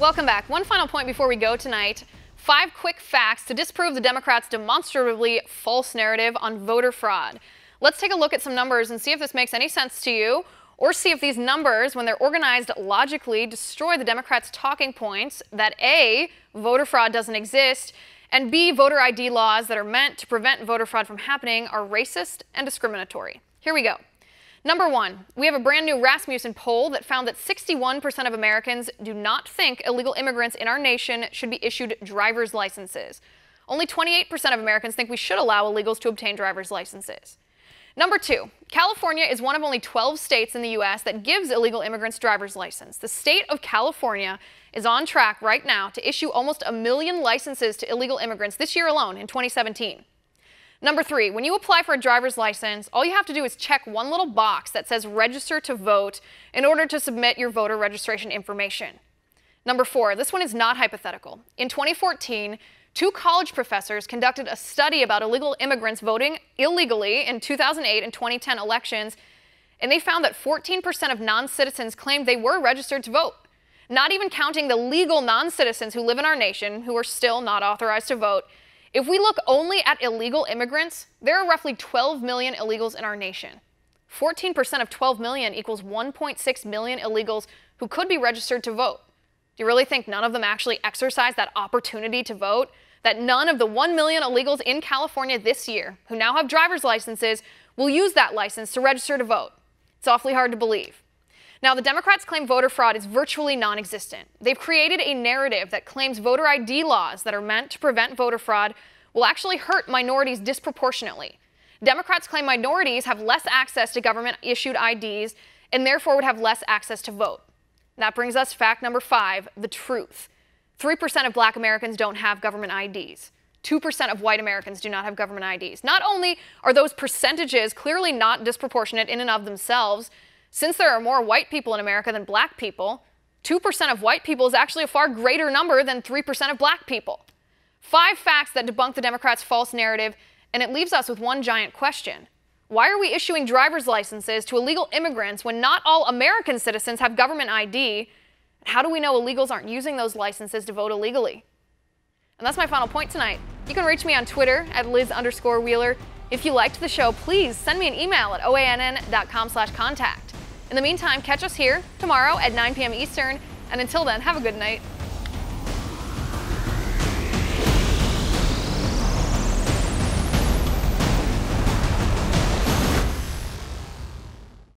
Welcome back. One final point before we go tonight. 5 quick facts to disprove the Democrats' demonstrably false narrative on voter fraud. Let's take a look at some numbers and see if this makes any sense to you, or see if these numbers, when they're organized logically, destroy the Democrats' talking points that A, voter fraud doesn't exist, and B, voter ID laws that are meant to prevent voter fraud from happening are racist and discriminatory. Here we go. Number 1, we have a brand new Rasmussen poll that found that 61% of Americans do not think illegal immigrants in our nation should be issued driver's licenses. Only 28% of Americans think we should allow illegals to obtain driver's licenses. Number 2, California is one of only 12 states in the U.S. that gives illegal immigrants driver's license. The state of California is on track right now to issue almost 1 million licenses to illegal immigrants this year alone in 2017. Number 3, when you apply for a driver's license, all you have to do is check one little box that says register to vote in order to submit your voter registration information. Number 4, this one is not hypothetical. In 2014, 2 college professors conducted a study about illegal immigrants voting illegally in 2008 and 2010 elections, and they found that 14% of non-citizens claimed they were registered to vote. Not even counting the legal non-citizens who live in our nation who are still not authorized to vote. If we look only at illegal immigrants, there are roughly 12 million illegals in our nation. 14% of 12 million equals 1.6 million illegals who could be registered to vote. Do you really think none of them actually exercise that opportunity to vote? That none of the 1 million illegals in California this year, who now have driver's licenses, will use that license to register to vote? It's awfully hard to believe. Now, the Democrats claim voter fraud is virtually non-existent. They've created a narrative that claims voter ID laws that are meant to prevent voter fraud will actually hurt minorities disproportionately. Democrats claim minorities have less access to government-issued IDs and therefore would have less access to vote. That brings us to fact number 5, the truth. 3% of Black Americans don't have government IDs. 2% of white Americans do not have government IDs. Not only are those percentages clearly not disproportionate in and of themselves, since there are more white people in America than black people, 2% of white people is actually a far greater number than 3% of black people. 5 facts that debunk the Democrats' false narrative, and it leaves us with one giant question. Why are we issuing driver's licenses to illegal immigrants when not all American citizens have government ID? And how do we know illegals aren't using those licenses to vote illegally? And that's my final point tonight. You can reach me on Twitter at Liz_Wheeler. If you liked the show, please send me an email at oann.com/contact. In the meantime, catch us here tomorrow at 9 p.m. Eastern, and until then, have a good night.